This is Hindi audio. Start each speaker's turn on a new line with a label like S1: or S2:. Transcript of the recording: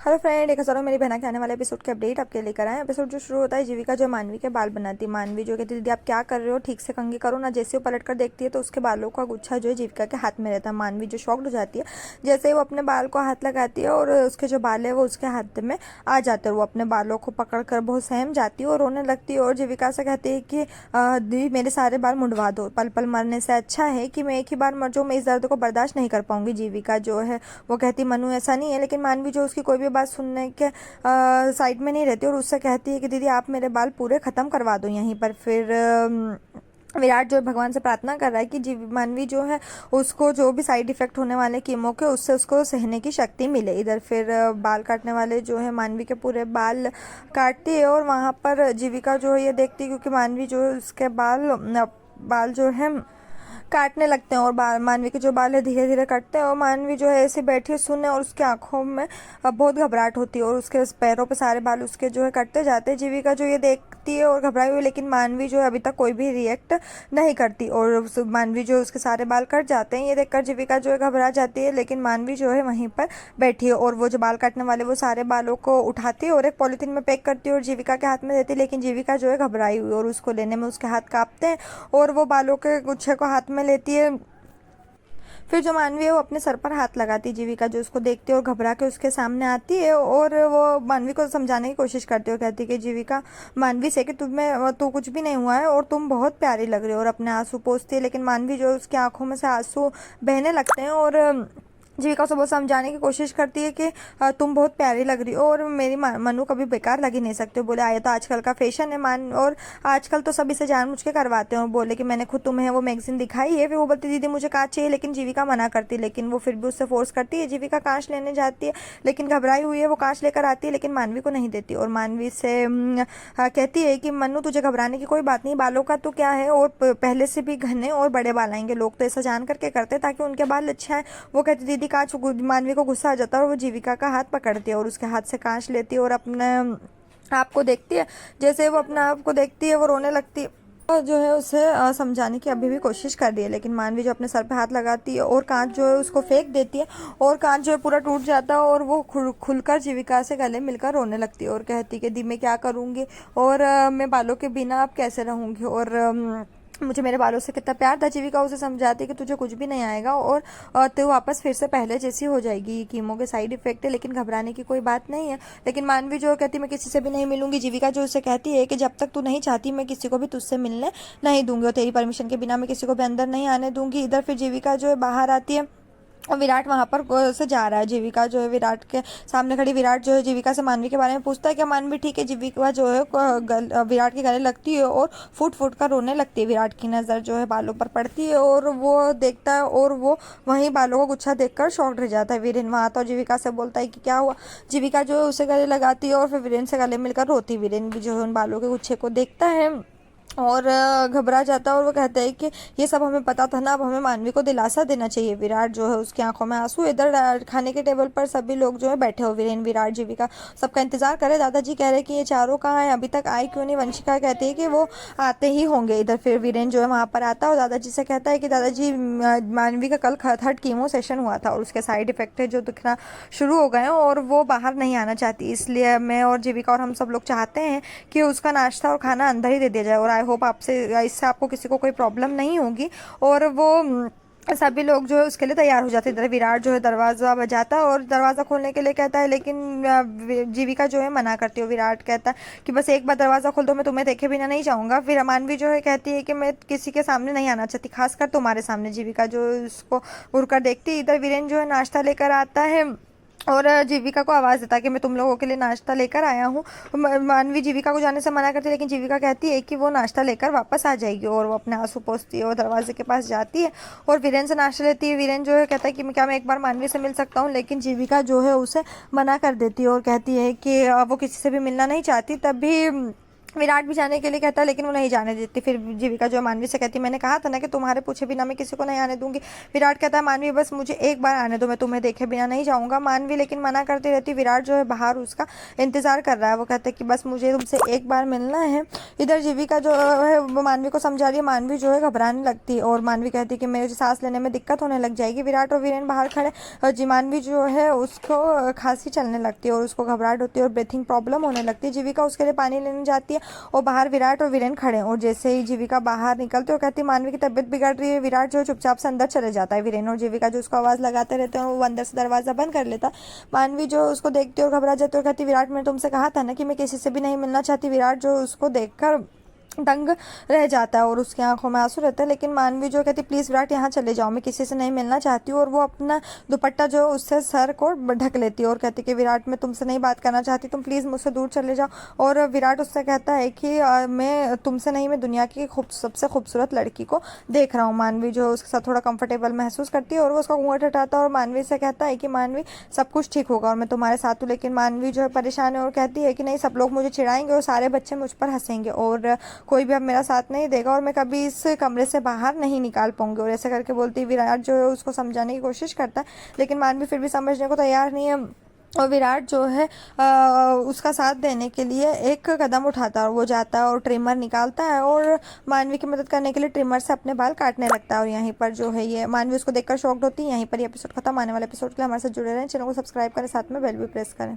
S1: हेलो फ्रेंड, एक हज़ारों मेरी बहना के आने वाले एपिसोड के अपडेट आपके लेकर आए। एपिसोड जो शुरू होता है, जीविका जो मानवी के बाल बनाती है। मानवी जो कहती है, दीदी आप क्या कर रहे हो, ठीक से कंघी करो ना। जैसे वो पलट कर देखती है तो उसके बालों का गुच्छा जो है जीविका के हाथ में रहता है। मानवी जो शॉक्ड हो जाती है, जैसे ही वो अपने बाल को हाथ लगाती है और उसके जो बाल है वो उसके हाथ में आ जाते हैं। वो अपने बालों को पकड़ कर बहुत सहम जाती है और रोने लगती है और जीविका से कहती है कि दीदी मेरे सारे बाल मुंडवा दो, पल पल मरने से अच्छा है कि मैं एक ही बार मर जाऊँ, मैं इस दर्द को बर्दाश्त नहीं कर पाऊंगी। जीविका जो है वो कहती मनु ऐसा नहीं है, लेकिन मानवी जो उसकी कोई भी बात सुनने के साइड में नहीं रहती और उससे कहती है कि दीदी आप मेरे बाल पूरे ख़त्म करवा दो यहीं पर। फिर विराट जो है भगवान से प्रार्थना कर रहा है कि मानवी जो है उसको जो भी साइड इफेक्ट होने वाले कीमो के उससे उसको सहने की शक्ति मिले। इधर फिर बाल काटने वाले जो है मानवी के पूरे बाल काटती है और वहाँ पर जीविका जो है ये देखती है, क्योंकि मानवी जो है उसके बाल जो है काटने लगते हैं और मानवी के जो बाल है धीरे धीरे कटते हैं और मानवी जो है ऐसे बैठी सुनने और उसकी आंखों में बहुत घबराहट होती है और उसके पैरों पे सारे बाल उसके जो है कटते जाते हैं। जीविका जो ये देखती है और घबराई हुई, लेकिन मानवी जो है अभी तक कोई भी रिएक्ट नहीं करती और मानवी जो उसके सारे बाल कट जाते हैं ये देखकर जीविका जो है घबरा जाती है, लेकिन मानवी जो है वहीं पर बैठी है और वो जो बाल काटने वाले वो सारे बालों को उठाती है और एक पॉलीथीन में पैक करती है और जीविका के हाथ में देती है। लेकिन जीविका जो है घबराई हुई और उसको लेने में उसके हाथ कांपते हैं और वो बालों के गुच्छे को हाथ में लेती है। फिर जो मानवी है वो अपने सर पर हाथ लगाती है। जीविका जो उसको देखती है और घबरा के उसके सामने आती है और वो मानवी को समझाने की कोशिश करती है और कहती है कि जीविका मानवी से कि तुम्हें तो कुछ भी नहीं हुआ है और तुम बहुत प्यारी लग रही हो, और अपने आंसू पोंछती है। लेकिन मानवी जो है उसकी आंखों में से आंसू बहने लगते हैं और जीविका उसे बहुत समझाने की कोशिश करती है कि तुम बहुत प्यारी लग रही हो और मेरी मनु कभी बेकार लग ही नहीं सकते हो। बोले आया तो आजकल का फैशन है और आजकल तो सब इसे जानबूझ के करवाते हैं। और बोले कि मैंने खुद तुम्हें वो मैगजीन दिखाई है। फिर वो बोलती दीदी मुझे कांच चाहिए, लेकिन जीविका मना करती है, लेकिन वो फिर भी उससे फोर्स करती है। जीविका कांच लेने जाती है, लेकिन घबराई हुई है वो कांच लेकर आती है, लेकिन मानवी को नहीं देती और मानवी से कहती है कि मनु तुझे घबराने की कोई बात नहीं, बालों का तो क्या है, और पहले से भी घने और बड़े बाल आएंगे, लोग तो ऐसा जान करके करते ताकि उनके बाल अच्छे आए। वो कहती दीदी कांच। मानवी को गुस्सा आ जाता है और वो जीविका का हाथ पकड़ती है और उसके हाथ से कांच लेती है और अपने आप को देखती है। जैसे वो अपने आप को देखती है वो रोने लगती है और जो है उसे समझाने की अभी भी कोशिश कर रही है, लेकिन मानवी जो अपने सर पे हाथ लगाती है और कांच जो है उसको फेंक देती है और कांच जो है पूरा टूट जाता है और वो खुलकर जीविका से गले मिलकर रोने लगती है और कहती है कि दी मैं क्या करूँगी और मैं बालों के बिना अब कैसे रहूँगी और मुझे मेरे बालों से कितना प्यार था। जीविका उसे समझाती है कि तुझे कुछ भी नहीं आएगा और तो वापस फिर से पहले जैसी हो जाएगी। ये कीमो के साइड इफेक्ट है, लेकिन घबराने की कोई बात नहीं है। लेकिन मानवी जो कहती मैं किसी से भी नहीं मिलूंगी। जीविका जो उसे कहती है कि जब तक तू नहीं चाहती मैं किसी को भी तुझसे मिलने नहीं दूंगी और तेरी परमिशन के बिना मैं किसी को भी अंदर नहीं आने दूंगी। इधर फिर जीविका जो है बाहर आती है और विराट वहां पर से जा रहा है। जीविका जो है विराट के सामने खड़ी, विराट जो है जीविका से मानवी के बारे में पूछता है क्या मानवी ठीक है। जीविका जो है विराट के गले लगती है और फुट फुट कर रोने लगती है। विराट की नज़र जो है बालों पर पड़ती है और वो देखता है और वो वहीं बालों को गुच्छा देखकर शॉक्ड रह जाता है। वीरेन वहाँ आता है और जीविका से बोलता है कि क्या हुआ। जीविका जो है उसे गले लगाती है और फिर वीरेन से गले मिलकर रोती है। वीरेन भी जो है उन बालों के गुच्छे को देखता है और घबरा जाता है और वो कहता है कि ये सब हमें पता था ना, अब हमें मानवी को दिलासा देना चाहिए। विराट जो है उसकी आंखों में आंसू। इधर खाने के टेबल पर सभी लोग जो है बैठे हो, वीरेन विराट जीविका सबका इंतजार करे। दादाजी कह रहे हैं कि ये चारों कहाँ हैं, अभी तक आए क्यों नहीं। वंशिका कहती है कि वो आते ही होंगे। इधर फिर वीरेन जो है वहाँ पर आता है और दादाजी से कहता है कि दादाजी मानवी का कल थर्ड कीमो सेशन हुआ था और उसके साइड इफेक्ट है जो दिखना शुरू हो गए हैं और वो बाहर नहीं आना चाहती, इसलिए मैं और जीविका और हम सब लोग चाहते हैं कि उसका नाश्ता और खाना अंदर ही दे दिया जाए और आई होप आपसे इससे आपको किसी को कोई प्रॉब्लम नहीं होगी। और वो सभी लोग जो है उसके लिए तैयार हो जाते हैं। इधर विराट जो है दरवाज़ा बजाता है और दरवाज़ा खोलने के लिए कहता है, लेकिन जीविका जो है मना करती है। विराट कहता है कि बस एक बार दरवाज़ा खोल दो, मैं तुम्हें देखे बिना नहीं जाऊँगा। फिर मानवी जो है कहती है कि मैं किसी के सामने नहीं आना चाहती, खासकर तुम्हारे सामने। जीविका जो उसको घूर कर देखती है। इधर वीरेन जो है नाश्ता लेकर आता है और जीविका को आवाज़ देता है कि मैं तुम लोगों के लिए नाश्ता लेकर आया हूँ। मानवी जीविका को जाने से मना करती है, लेकिन जीविका कहती है कि वो नाश्ता लेकर वापस आ जाएगी और वो अपने आंसू पोंछती है और दरवाजे के पास जाती है और वीरेन से नाश्ता लेती है। वीरेन जो है कहता है कि क्या मैं एक बार मानवी से मिल सकता हूँ, लेकिन जीविका जो है उसे मना कर देती है और कहती है कि वो किसी से भी मिलना नहीं चाहती। तभी विराट भी जाने के लिए कहता है लेकिन वो नहीं जाने देती। फिर जीविका जो मानवी से कहती है मैंने कहा था ना कि तुम्हारे पूछे बिना मैं किसी को नहीं आने दूंगी। विराट कहता है मानवी बस मुझे एक बार आने दो, मैं तुम्हें देखे बिना नहीं जाऊंगा। मानवी लेकिन मना करती रहती। विराट जो है बाहर उसका इंतजार कर रहा है। वो कहते हैं कि बस मुझे तुमसे एक बार मिलना है। इधर जीविका जो है वो मानवी को समझा रही है। मानवी जो है घबराने लगती है और मानवी कहती है कि मेरे सांस लेने में दिक्कत होने लग जाएगी। विराट और वीरेन बाहर खड़े और जी मानवी जो है उसको खांसी चलने लगती है और उसको घबराहट होती है और ब्रीथिंग प्रॉब्लम होने लगती है। जीविका उसके लिए पानी लेने जाती है और बाहर विराट और वीरेन खड़े हैं और जैसे ही जीविका बाहर निकलते और कहती है मानवी की तबीयत बिगड़ रही है। विराट जो चुपचाप से अंदर चले जाता है। वीरेन और जीविका जो उसको आवाज़ लगाते रहते हैं और वो अंदर से दरवाज़ा बंद कर लेता है। मानवी जो उसको देखती है और घबरा जाती है और कहती विराट मैंने तुमसे कहा था ना कि मैं किसी से भी नहीं मिलना चाहती। विराट जो उसको देखकर दंग रह जाता है और उसकी आंखों में आंसू रहता है। लेकिन मानवी जो कहती प्लीज़ विराट यहाँ चले जाओ, मैं किसी से नहीं मिलना चाहती हूँ। और वो अपना दुपट्टा जो उससे सर को ढक लेती है और कहती कि विराट मैं तुमसे नहीं बात करना चाहती, तुम प्लीज़ मुझसे दूर चले जाओ। और विराट उससे कहता है कि मैं तुमसे नहीं, मैं दुनिया की सबसे खूबसूरत लड़की को देख रहा हूँ। मानवी जो उसके साथ थोड़ा कंफर्टेबल महसूस करती है और वो उसका घूंघट हटाता है और मानवी से कहता है कि मानवी सब कुछ ठीक होगा और मैं तुम्हारे साथ हूँ। लेकिन मानवी जो है परेशान है और कहती है कि नहीं, सब लोग मुझे चिढ़ाएंगे और सारे बच्चे मुझ पर हंसेंगे और कोई भी अब मेरा साथ नहीं देगा और मैं कभी इस कमरे से बाहर नहीं निकाल पाऊंगी। और ऐसे करके बोलती विराट जो है उसको समझाने की कोशिश करता है लेकिन मानवी फिर भी समझने को तैयार नहीं है। और विराट जो है उसका साथ देने के लिए एक कदम उठाता है और वो जाता है और ट्रिमर निकालता है और मानवी की मदद करने के लिए ट्रिमर से अपने बाल काटने लगता है। और यहीं पर जो है ये मानवी उसको देखकर शॉक्ड होती है। यहीं पर ये एपिसोड खत्म। आने वाले एपिसोड के लिए हमारे साथ जुड़े रहें, चैनल को सब्सक्राइब करें, साथ में बेल भी प्रेस करें।